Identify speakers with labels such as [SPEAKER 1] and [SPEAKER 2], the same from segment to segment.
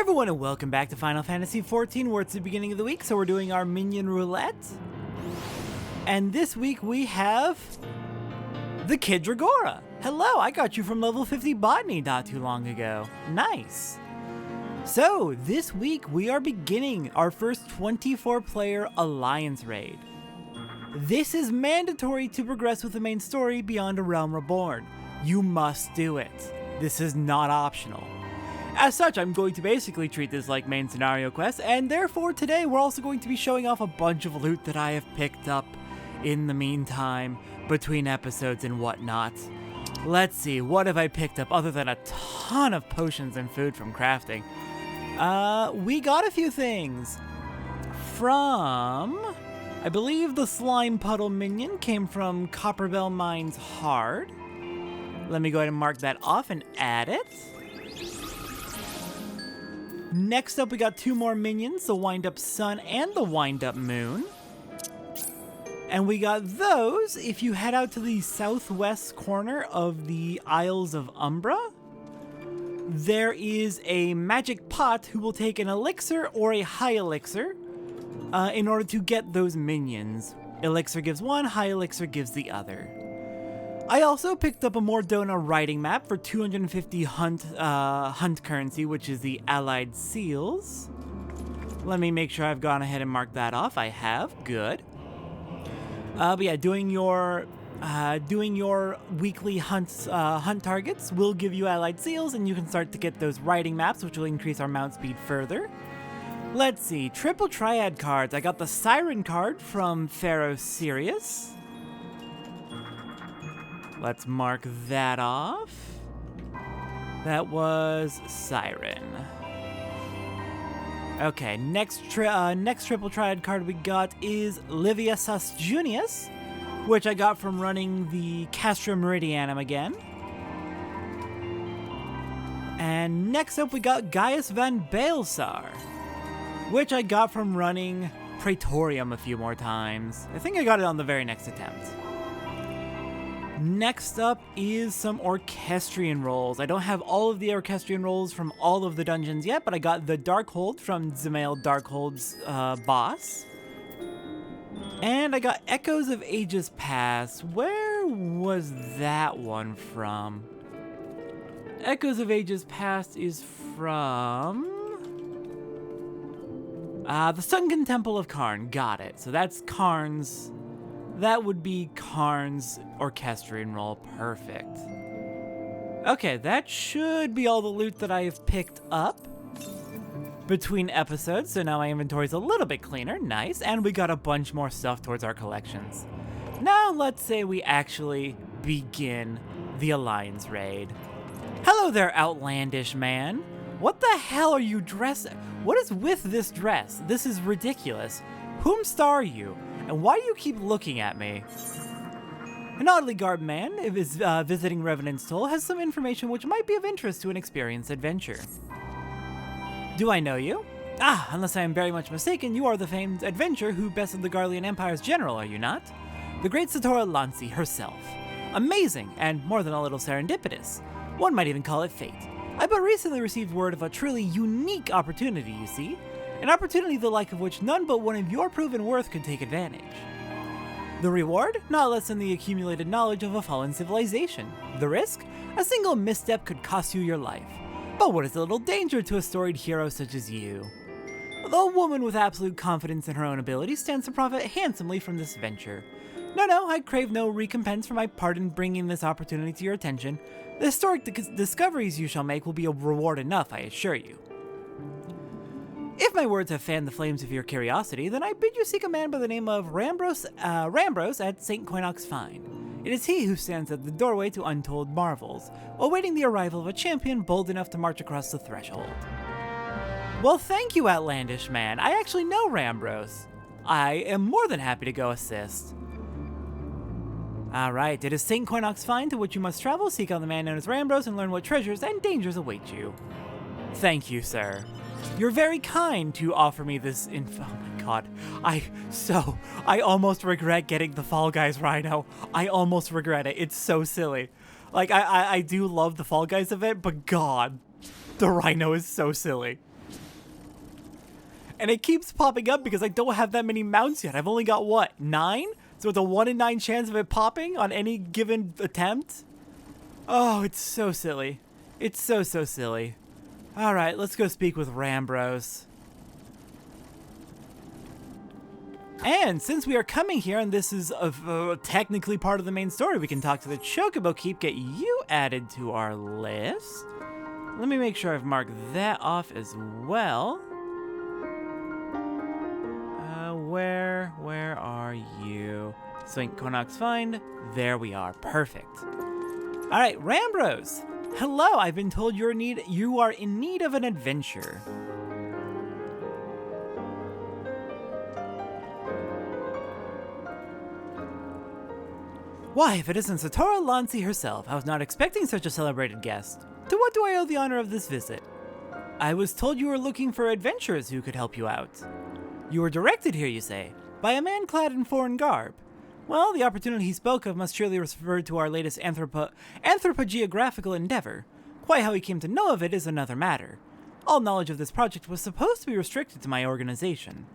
[SPEAKER 1] everyone, and welcome back to Final Fantasy XIV, where it's the beginning of the week, so we're doing our minion roulette. And this week we have the Kid Dragora. Hello, I got you from level 50 botany not too long ago. Nice. So, this week we are beginning our first 24-player Alliance raid. This is mandatory to progress with the main story beyond A Realm Reborn. You must do it. This is not optional. As such, I'm going to basically treat this like main scenario quest, and therefore today we're also going to be showing off a bunch of loot that I have picked up in the meantime, between episodes and whatnot. Let's see, what have I picked up other than a ton of potions and food from crafting? We got a few things. From, I believe the Slime Puddle minion came from Copperbell Mines Hard. Let me go ahead and mark that off and add it. Next up, we got two more minions, the Wind-Up Sun and the Wind-Up Moon. And we got those if you head out to the southwest corner of the Isles of Umbra. There is a magic pot who will take an elixir or a high elixir in order to get those minions. Elixir gives one, high elixir gives the other. I also picked up a Mordona riding map for 250 hunt currency, which is the Allied Seals. Let me make sure I've gone ahead and marked that off. I have. Good. But yeah, doing your weekly hunt targets will give you Allied Seals, and you can start to get those riding maps, which will increase our mount speed further. Let's see, triple triad cards. I got the Siren card from Pharaoh Sirius. Let's mark that off. That was Siren. Okay, next triple triad card we got is Livia Sus Junius, which I got from running the Castra Meridianum again. And next up we got Gaius Van Baelsar, which I got from running Praetorium a few more times. I think I got it on the very next attempt. Next up is some Orchestrion rolls. I don't have all of the Orchestrion rolls from all of the dungeons yet, but I got the Darkhold from Zemail Darkhold's boss. And I got Echoes of Ages Past. Where was that one from? Echoes of Ages Past is from the Sunken Temple of Karn. Got it. So that's Karn's. That would be Karn's Orchestrion roll. Perfect. Okay, that should be all the loot that I have picked up between episodes, so now my inventory's a little bit cleaner. Nice. And we got a bunch more stuff towards our collections. Now let's say we actually begin the Alliance raid. Hello there, outlandish man. What the hell are you dressed? What is with this dress? This is ridiculous. Whomst are you? And why do you keep looking at me? An oddly garbed man, if is visiting Revenant's Toll, has some information which might be of interest to an experienced adventurer. Do I know you? Ah, unless I am very much mistaken, you are the famed adventurer who bested the Garlean Empire's general, are you not? The great Satora Lancy herself. Amazing, and more than a little serendipitous. One might even call it fate. I but recently received word of a truly unique opportunity, you see. An opportunity the like of which none but one of your proven worth could take advantage. The reward? Not less than the accumulated knowledge of a fallen civilization. The risk? A single misstep could cost you your life. But what is the little danger to a storied hero such as you? Although a woman with absolute confidence in her own abilities stands to profit handsomely from this venture. No, I crave no recompense for my part in bringing this opportunity to your attention. The historic discoveries you shall make will be a reward enough, I assure you. If my words have fanned the flames of your curiosity, then I bid you seek a man by the name of Rambros at St. Quinox Fine. It is he who stands at the doorway to untold marvels, awaiting the arrival of a champion bold enough to march across the threshold. Well, thank you, outlandish man. I actually know Rambros. I am more than happy to go assist. Alright, it is St. Quinox Fine to which you must travel, seek out the man known as Rambros, and learn what treasures and dangers await you. Thank you, sir. You're very kind to offer me this info. Oh my god. I almost regret getting the Fall Guys Rhino. I almost regret it. It's so silly. Like, I do love the Fall Guys event, but god, the Rhino is so silly. And it keeps popping up because I don't have that many mounts yet. I've only got, what, 9? So it's a 1 in 9 chance of it popping on any given attempt? Oh, it's so silly. It's so silly. Alright, let's go speak with Rambros. And since we are coming here, and this is technically part of the main story, we can talk to the Chocobo Keep, get you added to our list. Let me make sure I've marked that off as well. Where are you? Swink Cornox find. There we are. Perfect. All right, Rambros. Hello. I've been told you are in need of an adventure. Why, if it isn't Satora Lancy herself, I was not expecting such a celebrated guest. To what do I owe the honor of this visit? I was told you were looking for adventurers who could help you out. You were directed here, you say, by a man clad in foreign garb. Well, the opportunity he spoke of must surely refer to our latest anthropogeographical endeavor. Quite how he came to know of it is another matter. All knowledge of this project was supposed to be restricted to my organization.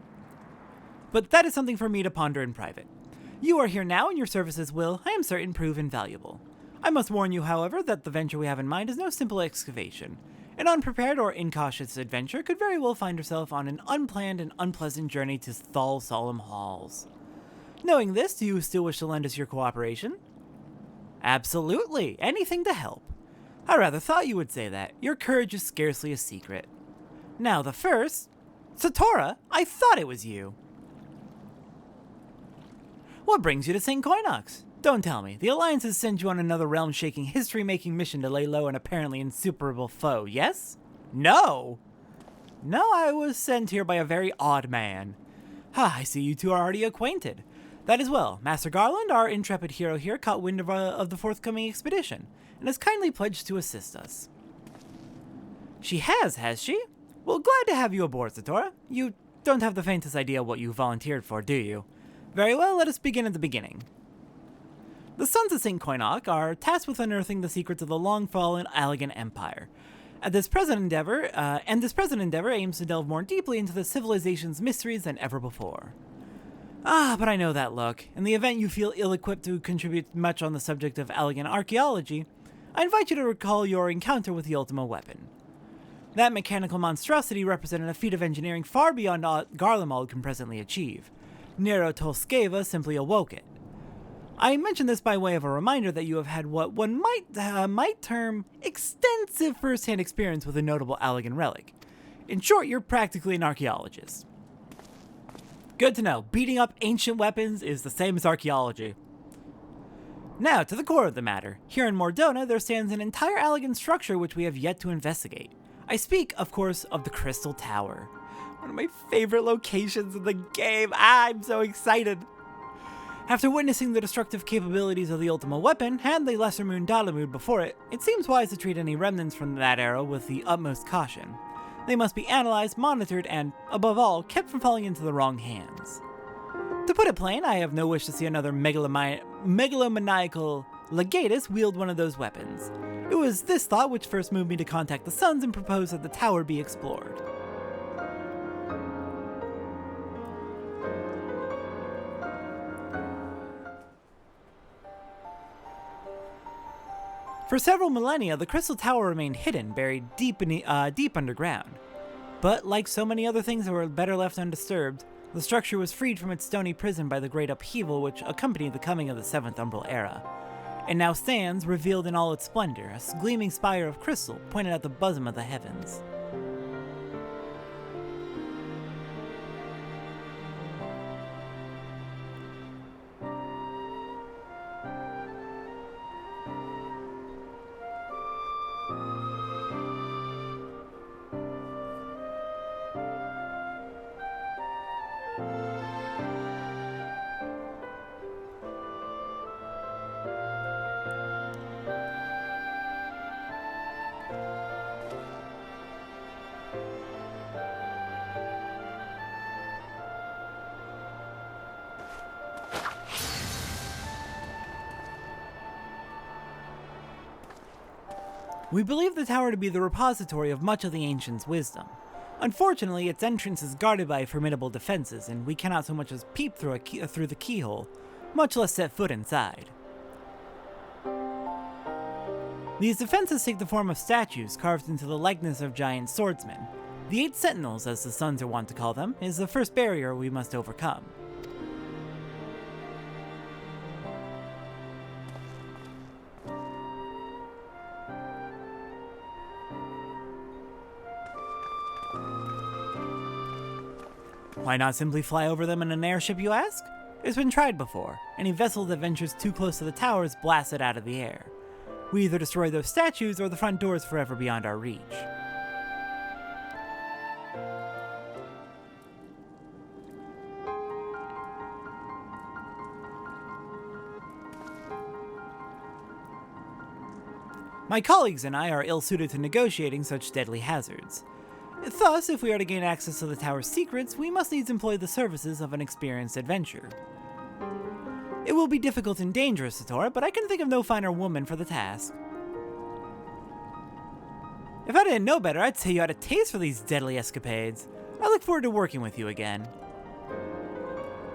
[SPEAKER 1] But that is something for me to ponder in private. You are here now, and your services will, I am certain, prove invaluable. I must warn you, however, that the venture we have in mind is no simple excavation. An unprepared or incautious adventurer could very well find herself on an unplanned and unpleasant journey to Thal Solemn Halls. Knowing this, do you still wish to lend us your cooperation? Absolutely, anything to help. I rather thought you would say that. Your courage is scarcely a secret. Now the first... Satora, I thought it was you. What brings you to St. Coinox? Don't tell me. The Alliance has sent you on another realm-shaking, history-making mission to lay low an apparently insuperable foe, yes? No! No, I was sent here by a very odd man. I see you two are already acquainted. That is well. Master Garland, our intrepid hero here, caught wind of the forthcoming expedition, and has kindly pledged to assist us. She has she? Well, glad to have you aboard, Satora. You don't have the faintest idea what you volunteered for, do you? Very well, let us begin at the beginning. The Sons of St. Coinoc are tasked with unearthing the secrets of the long-fallen Allag Empire. This present endeavor aims to delve more deeply into the civilization's mysteries than ever before. But I know that look. In the event you feel ill-equipped to contribute much on the subject of Allag archaeology, I invite you to recall your encounter with the Ultima weapon. That mechanical monstrosity represented a feat of engineering far beyond what Garlemald can presently achieve. Nero Tolskeva simply awoke it. I mention this by way of a reminder that you have had what one might term extensive first-hand experience with a notable Allag relic. In short, you're practically an archaeologist. Good to know. Beating up ancient weapons is the same as archaeology. Now, to the core of the matter. Here in Mordona, there stands an entire Allag structure which we have yet to investigate. I speak, of course, of the Crystal Tower. One of my favorite locations in the game. I'm so excited. After witnessing the destructive capabilities of the Ultima weapon and the Lesser Moon Dalamud before it, it seems wise to treat any remnants from that era with the utmost caution. They must be analyzed, monitored, and, above all, kept from falling into the wrong hands. To put it plain, I have no wish to see another megalomaniacal legatus wield one of those weapons. It was this thought which first moved me to contact the Sons and propose that the tower be explored. For several millennia, the Crystal Tower remained hidden, buried deep underground. But, like so many other things that were better left undisturbed, the structure was freed from its stony prison by the great upheaval which accompanied the coming of the Seventh Umbral Era. It now stands, revealed in all its splendor, a gleaming spire of crystal pointed at the bosom of the heavens. We believe the tower to be the repository of much of the ancients' wisdom. Unfortunately, its entrance is guarded by formidable defenses, and we cannot so much as peep through the keyhole, much less set foot inside. These defenses take the form of statues carved into the likeness of giant swordsmen. The 8 Sentinels, as the Suns are wont to call them, is the first barrier we must overcome. Why not simply fly over them in an airship, you ask? It's been tried before. Any vessel that ventures too close to the tower is blasted out of the air. We either destroy those statues or the front door is forever beyond our reach. My colleagues and I are ill-suited to negotiating such deadly hazards. Thus, if we are to gain access to the tower's secrets, we must needs employ the services of an experienced adventurer. It will be difficult and dangerous, Satora, but I can think of no finer woman for the task. If I didn't know better, I'd say you had a taste for these deadly escapades. I look forward to working with you again.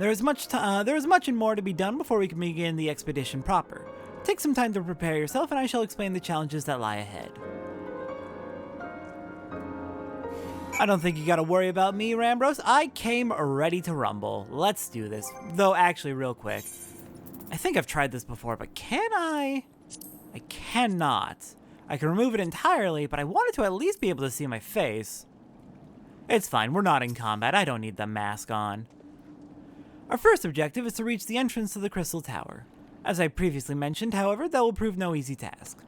[SPEAKER 1] There is much and more to be done before we can begin the expedition proper. Take some time to prepare yourself, and I shall explain the challenges that lie ahead. I don't think you gotta worry about me, Rambros. I came ready to rumble. Let's do this. Though, actually, real quick. I think I've tried this before, but can I? I cannot. I can remove it entirely, but I wanted to at least be able to see my face. It's fine, we're not in combat. I don't need the mask on. Our first objective is to reach the entrance to the Crystal Tower. As I previously mentioned, however, that will prove no easy task.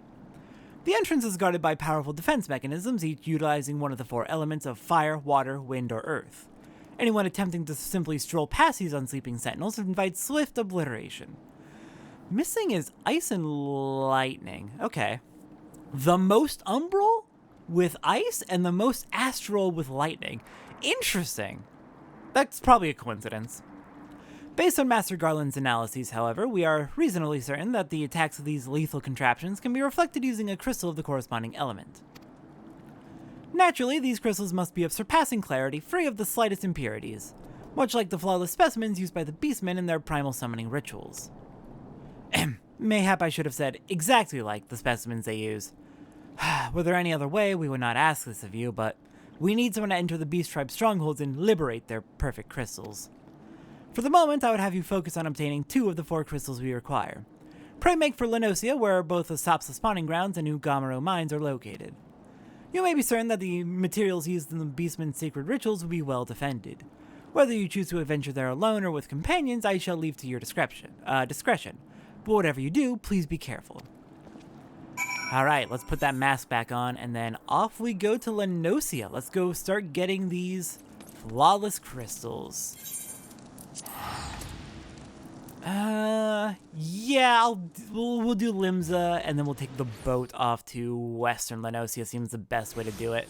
[SPEAKER 1] The entrance is guarded by powerful defense mechanisms, each utilizing one of the 4 elements of fire, water, wind, or earth. Anyone attempting to simply stroll past these unsleeping sentinels invites swift obliteration. Missing is ice and lightning. Okay. The most umbral with ice and the most astral with lightning. Interesting. That's probably a coincidence. Based on Master Garland's analyses, however, we are reasonably certain that the attacks of these lethal contraptions can be reflected using a crystal of the corresponding element. Naturally, these crystals must be of surpassing clarity, free of the slightest impurities, much like the flawless specimens used by the Beastmen in their primal summoning rituals. Mayhap I should have said exactly like the specimens they use. Were there any other way, we would not ask this of you, but we need someone to enter the Beast Tribe's strongholds and liberate their perfect crystals. For the moment, I would have you focus on obtaining 2 of the 4 crystals we require. Pray make for Lenosia, where both the Sapsa spawning grounds and New Gamero mines are located. You may be certain that the materials used in the Beastman's sacred rituals will be well defended. Whether you choose to adventure there alone or with companions, I shall leave to your discretion. But whatever you do, please be careful. Alright, let's put that mask back on, and then off we go to Lenosia. Let's go start getting these flawless crystals. Yeah, we'll do Limsa, and then we'll take the boat off to Western Lenosia. Seems the best way to do it.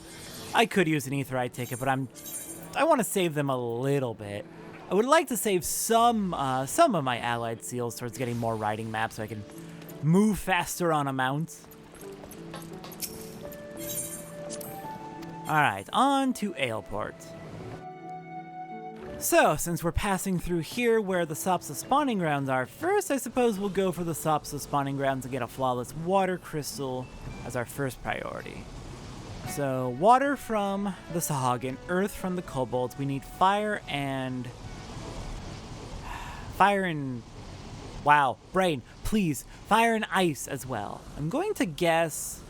[SPEAKER 1] I could use an Aetheryte ticket, but I want to save them a little bit. I would like to save some of my allied seals towards getting more riding maps so I can move faster on a mount. Alright, on to Aleport. So, since we're passing through here where the Sapsa spawning grounds are, first I suppose we'll go for the Sapsa spawning grounds and get a flawless water crystal as our first priority. So, water from the Sahagin, earth from the kobolds. We need fire and... Wow, brain, please. Fire and ice as well. I'm going to guess...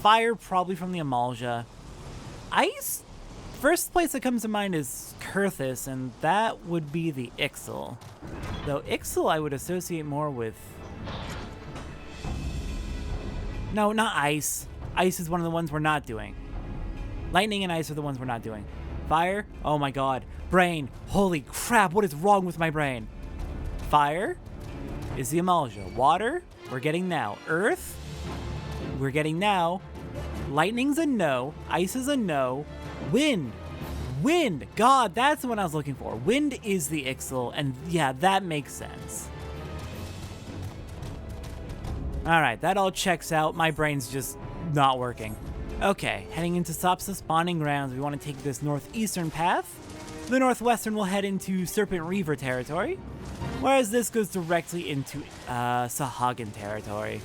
[SPEAKER 1] Fire probably from the Amalja. Ice? First place that comes to mind is Kurthus, and that would be the Ixal. Though Ixal I would associate more with... No, not ice. Ice is one of the ones we're not doing. Lightning and ice are the ones we're not doing. Fire? Oh my god. Brain. Holy crap, what is wrong with my brain? Fire is the Amalja. Water, we're getting now. Earth, we're getting now. Lightning's a no. Ice is a no. Wind. Wind. God, that's the one I was looking for. Wind is the Ixal, and yeah, that makes sense. Alright, that all checks out. My brain's just not working. Okay, heading into Sopsa spawning grounds, we want to take this northeastern path. The northwestern will head into Serpent Reaver territory, whereas this goes directly into Sahagin territory.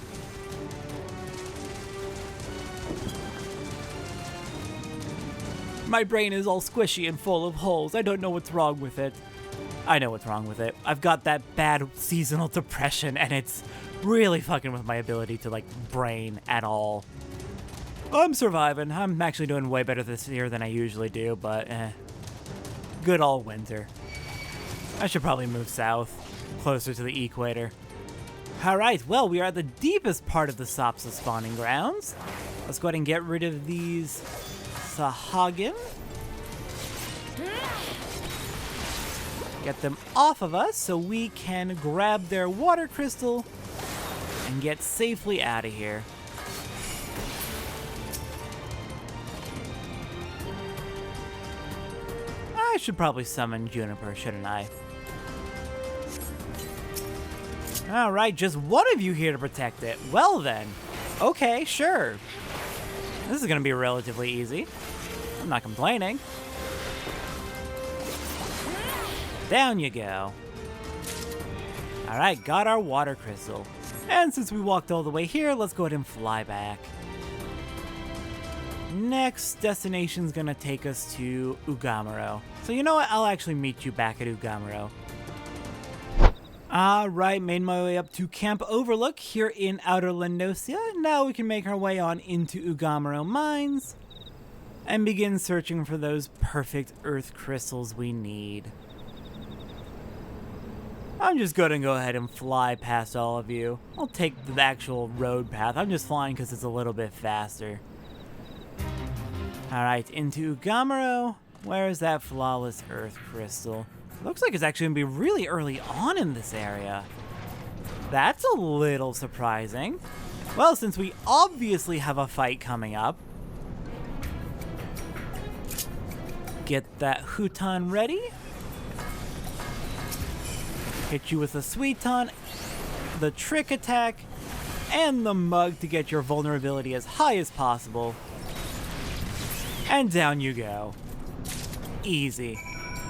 [SPEAKER 1] My brain is all squishy and full of holes. I don't know what's wrong with it. I know what's wrong with it. I've got that bad seasonal depression, and it's really fucking with my ability to, like, brain at all. I'm surviving. I'm actually doing way better this year than I usually do, but good old winter. I should probably move south, closer to the equator. Alright, well, we are at the deepest part of the Sopsa spawning grounds. Let's go ahead and get rid of these Sahagin. Get them off of us so we can grab their water crystal and get safely out of here. I should probably summon Juniper, shouldn't I? Alright, just one of you here to protect it. Well then. Okay, sure. This is gonna be relatively easy. I'm not complaining. Down you go. Alright, got our water crystal. And since we walked all the way here, let's go ahead and fly back. Next destination's gonna take us to Ugamaro. So you know what? I'll actually meet you back at Ugamaro. Alright, made my way up to Camp Overlook here in Outer Lendosia. Now we can make our way on into Ugamaro Mines and begin searching for those perfect earth crystals we need. I'm just gonna go ahead and fly past all of you. I'll take the actual road path. I'm just flying because it's a little bit faster. Alright, into Ugamaro. Where's that flawless earth crystal? Looks like it's actually gonna be really early on in this area. That's a little surprising. Well, since we obviously have a fight coming up, get that Huton ready. Hit you with a Sweeton, the Trick Attack, and the Mug to get your vulnerability as high as possible. And down you go. Easy.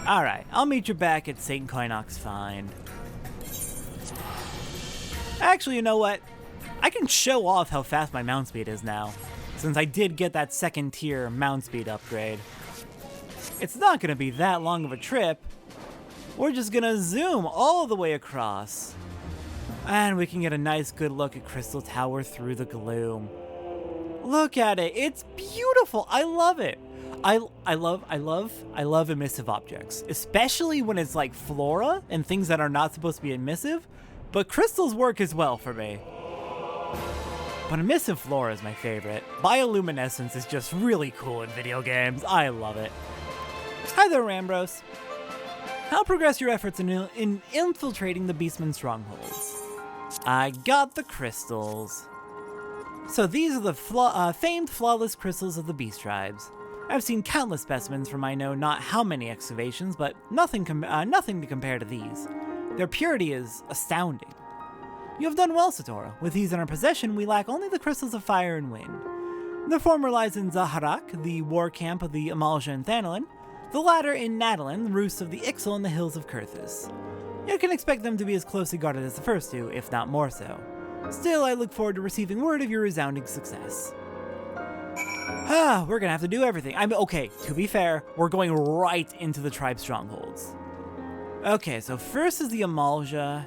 [SPEAKER 1] Alright, I'll meet you back at St. Koinox Find. Actually, you know what? I can show off how fast my mount speed is now, since I did get that second tier mount speed upgrade. It's not going to be that long of a trip. We're just going to zoom all the way across. And we can get a nice good look at Crystal Tower through the gloom. Look at it. It's beautiful. I love it. I love emissive objects, especially when it's like flora and things that are not supposed to be emissive, but crystals work as well for me. But emissive flora is my favorite. Bioluminescence is just really cool in video games. I love it. Hi there, Rambros. How progress your efforts in infiltrating the Beastman strongholds? I got the crystals. So these are the famed flawless crystals of the Beast Tribes. I've seen countless specimens from I know not how many excavations, but nothing to compare to these. Their purity is astounding. You have done well, Satora. With these in our possession, we lack only the crystals of fire and wind. The former lies in Zaharak, the war camp of the Amalja and Thanolin, the latter in Nadalin, the roosts of the Ixal and the hills of Kurthus. You can expect them to be as closely guarded as the first two, if not more so. Still, I look forward to receiving word of your resounding success. We're gonna have to do everything. Okay, to be fair, we're going right into the tribe strongholds. Okay, so first is the Amalja.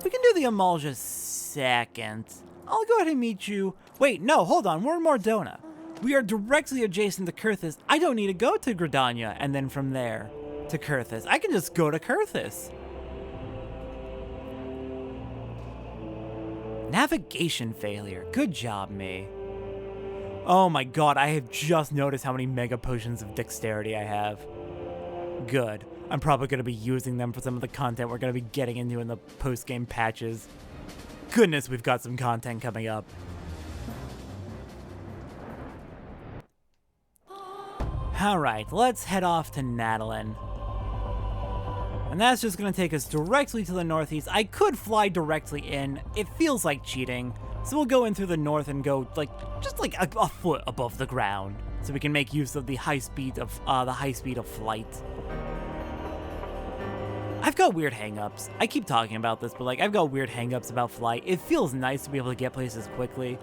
[SPEAKER 1] We can do the Amalja second. I'll go ahead and meet you. Wait, no, hold on, we're in Mordona. We are directly adjacent to Kurthus. I don't need to go to Gridania and then from there to Kurthus. I can just go to Kurthus. Navigation failure. Good job, me. Oh my god, I have just noticed how many mega potions of dexterity I have. Good. I'm probably going to be using them for some of the content we're going to be getting into in the post-game patches. Goodness, we've got some content coming up. Alright, let's head off to Nadalin. And that's just going to take us directly to the northeast. I could fly directly in. It feels like cheating, So we'll go in through the north and go just a foot above the ground, so we can make use of the high speed of flight. I've got weird hang-ups. I keep talking about this, but I've got weird hang-ups about flight. It feels nice to be able to get places quickly,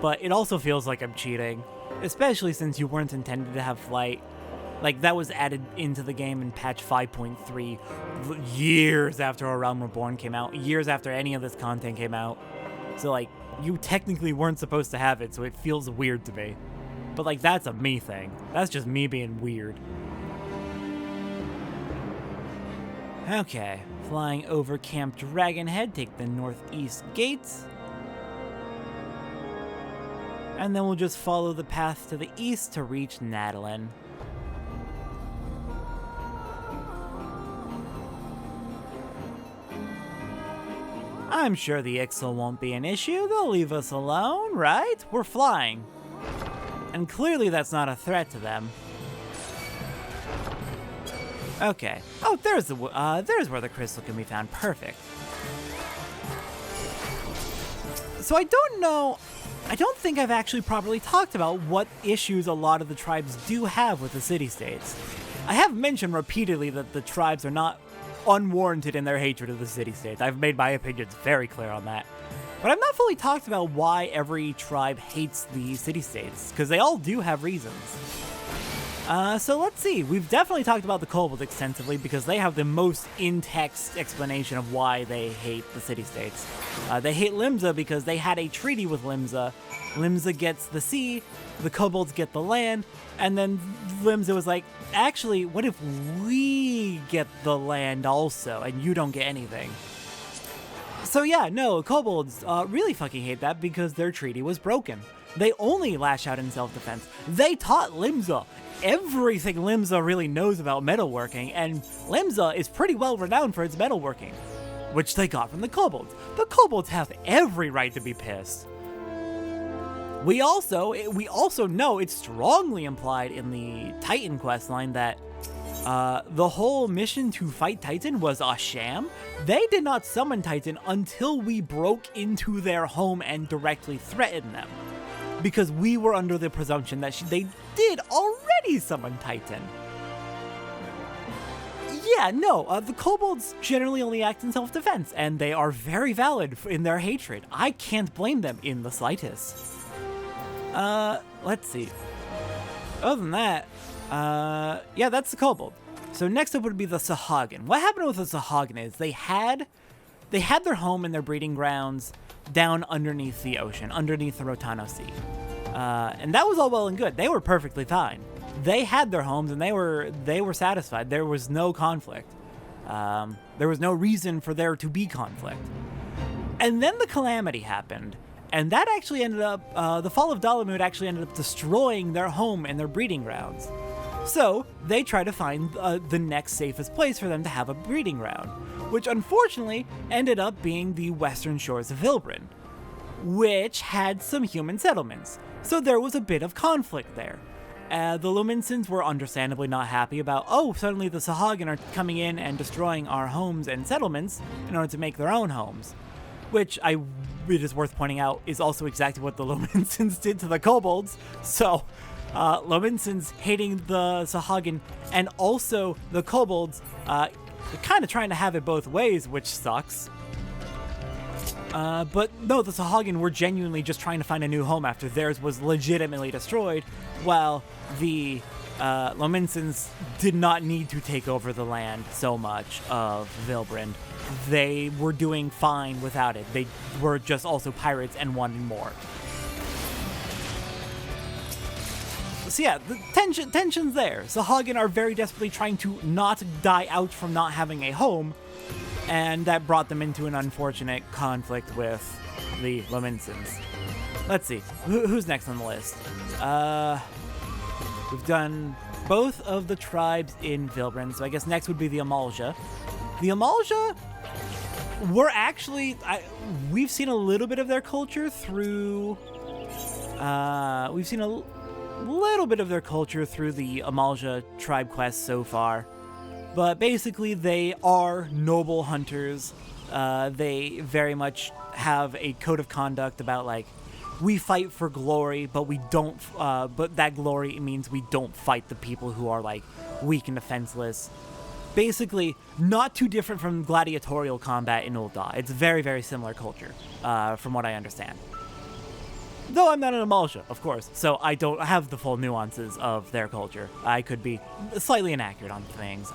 [SPEAKER 1] but it also feels like I'm cheating, especially since you weren't intended to have flight. That was added into the game in patch 5.3 years after A Realm Reborn came out, years after any of this content came out. So you technically weren't supposed to have it, so it feels weird to me. But that's a me thing. That's just me being weird. Okay, flying over Camp Dragonhead, take the northeast gates. And then we'll just follow the path to the east to reach Nadalin. I'm sure the Ixal won't be an issue. They'll leave us alone, right? We're flying. And clearly that's not a threat to them. Okay. Oh, there's where the crystal can be found. Perfect. So I don't think I've actually properly talked about what issues a lot of the tribes do have with the city-states. I have mentioned repeatedly that the tribes are not unwarranted in their hatred of the city-states. I've made my opinions very clear on that. But I've not fully talked about why every tribe hates the city-states, because they all do have reasons. So let's see. We've definitely talked about the Kobolds extensively because they have the most in-text explanation of why they hate the city-states. They hate Limsa because they had a treaty with Limsa. Limsa gets the sea, the Kobolds get the land, and then Limsa was like, actually, what if we get the land also and you don't get anything? So yeah, no, Kobolds really fucking hate that because their treaty was broken. They only lash out in self-defense. They taught Limsa everything Limsa really knows about metalworking, and Limsa is pretty well renowned for its metalworking, which they got from the Kobolds. The Kobolds have every right to be pissed. We also know it's strongly implied in the Titan questline that the whole mission to fight Titan was a sham. They did not summon Titan until we broke into their home and directly threatened them, because we were under the presumption that they did already summon Titan. Yeah, no, the Kobolds generally only act in self-defense, and they are very valid in their hatred. I can't blame them in the slightest. Let's see. Other than that, yeah, that's the Kobold. So next up would be the Sahagin. What happened with the Sahagin is they had their home and their breeding grounds down underneath the ocean, underneath the Rotano Sea. And that was all well and good. They were perfectly fine. They had their homes and they were satisfied. There was no conflict. There was no reason for there to be conflict. And then the calamity happened. And that actually ended up, the fall of Dalamud actually ended up destroying their home and their breeding grounds. So they tried to find the next safest place for them to have a breeding ground, which unfortunately ended up being the western shores of Vilbrin, which had some human settlements. So there was a bit of conflict there. The Luminsons were understandably not happy about, oh, suddenly the Sahagin are coming in and destroying our homes and settlements in order to make their own homes, which it is worth pointing out is also exactly what the Luminsons did to the Kobolds. So Luminsons hating the Sahagin and also the Kobolds, kind of trying to have it both ways, which sucks. But no, the Sahagin were genuinely just trying to find a new home after theirs was legitimately destroyed, while the Luminsons did not need to take over the land so much of Vilbrand. They were doing fine without it. They were just also pirates and wanted more. So yeah, the tension's there. Sahagin are very desperately trying to not die out from not having a home, and that brought them into an unfortunate conflict with the Luminsons. Let's see, who's next on the list? We've done both of the tribes in Vilbrin, so I guess next would be the Amalja. The Amalja were actually, we've seen a little bit of their culture through, we've seen a little bit of their culture through the Amalja tribe quest so far. But basically, they are noble hunters. They very much have a code of conduct about, like, we fight for glory, but we don't, but that glory means we don't fight the people who are, like, weak and defenseless. Basically, not too different from gladiatorial combat in Ul'dah. It's very, very similar culture, from what I understand. Though I'm not an Amalja, of course, so I don't have the full nuances of their culture. I could be slightly inaccurate on things.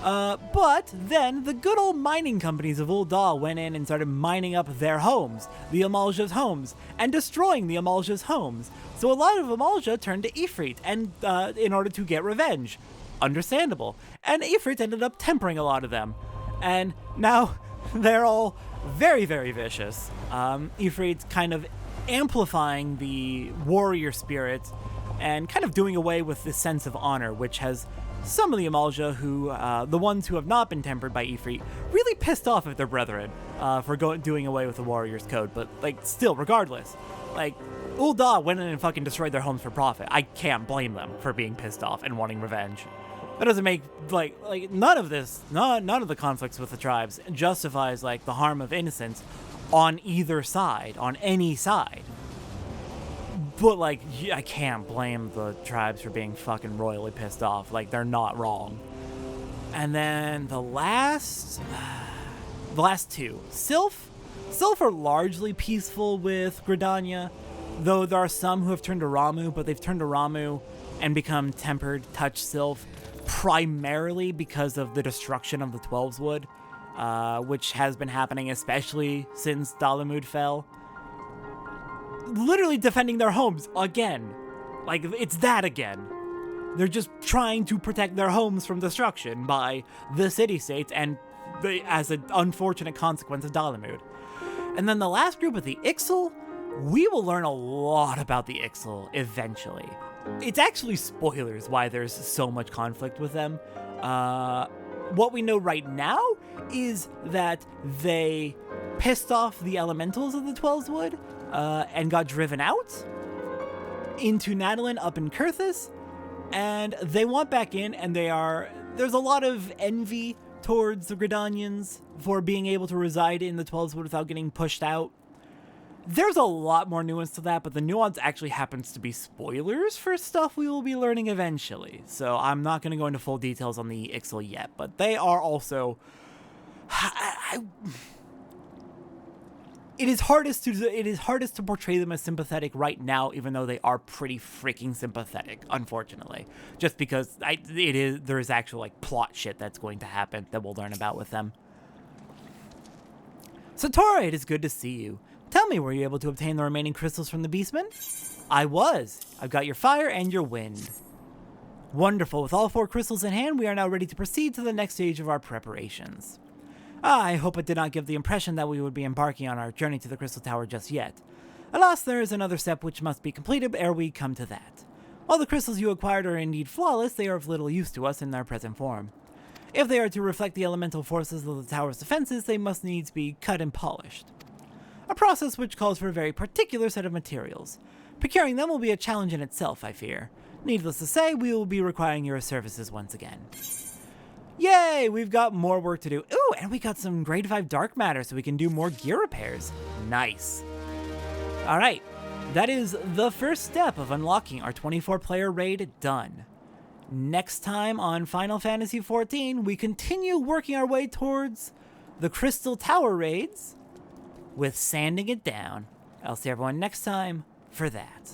[SPEAKER 1] But then the good old mining companies of Ul'dah went in and started mining up their homes, the Amalja's homes, and destroying the Amalja's homes. So a lot of Amalja turned to Ifrit and in order to get revenge. Understandable. And Ifrit ended up tempering a lot of them. And now they're all very, very vicious. Ifrit's kind of amplifying the warrior spirit and kind of doing away with the sense of honor, which has some of the Amalja who, the ones who have not been tempered by Ifrit, really pissed off at their brethren for doing away with the warrior's code. But, like, still, regardless, like, Ul'dah went in and fucking destroyed their homes for profit. I can't blame them for being pissed off and wanting revenge. That doesn't make, like none of this, none of the conflicts with the tribes justifies, like, the harm of innocents on either side, on any side. But, like, I can't blame the tribes for being fucking royally pissed off. Like, they're not wrong. And then the last two. Sylph are largely peaceful with Gridania, though there are some who have turned to Ramu, but they've turned to Ramu and become tempered touch Sylph primarily because of the destruction of the Twelveswood, which has been happening especially since Dalamud fell. Literally defending their homes again. Like, it's that again. They're just trying to protect their homes from destruction by the city-states and as an unfortunate consequence of Dalamud. And then the last group of the Ixal, we will learn a lot about the Ixal eventually. It's actually spoilers why there's so much conflict with them. What we know right now is that they pissed off the elementals of the Twelveswood and got driven out into Nadalin up in Kurthus, and they want back in, and there's a lot of envy towards the Gridanians for being able to reside in the Twelveswood without getting pushed out. There's a lot more nuance to that, but the nuance actually happens to be spoilers for stuff we will be learning eventually. So I'm not going to go into full details on the Ixal yet, but they are also... It is hardest to portray them as sympathetic right now, even though they are pretty freaking sympathetic, unfortunately. Just because there is actual, like, plot shit that's going to happen that we'll learn about with them. Satora, it is good to see you. Tell me, were you able to obtain the remaining crystals from the Beastman? I was. I've got your fire and your wind. Wonderful. With all 4 crystals in hand, we are now ready to proceed to the next stage of our preparations. I hope it did not give the impression that we would be embarking on our journey to the Crystal Tower just yet. Alas, there is another step which must be completed ere we come to that. While the crystals you acquired are indeed flawless, they are of little use to us in their present form. If they are to reflect the elemental forces of the tower's defenses, they must needs be cut and polished. A process which calls for a very particular set of materials. Procuring them will be a challenge in itself, I fear. Needless to say, we will be requiring your services once again. Yay! We've got more work to do. Ooh, and we got some grade 5 dark matter so we can do more gear repairs. Nice. Alright, that is the first step of unlocking our 24-player raid done. Next time on Final Fantasy XIV, we continue working our way towards the Crystal Tower raids with sanding it down. I'll see everyone next time for that.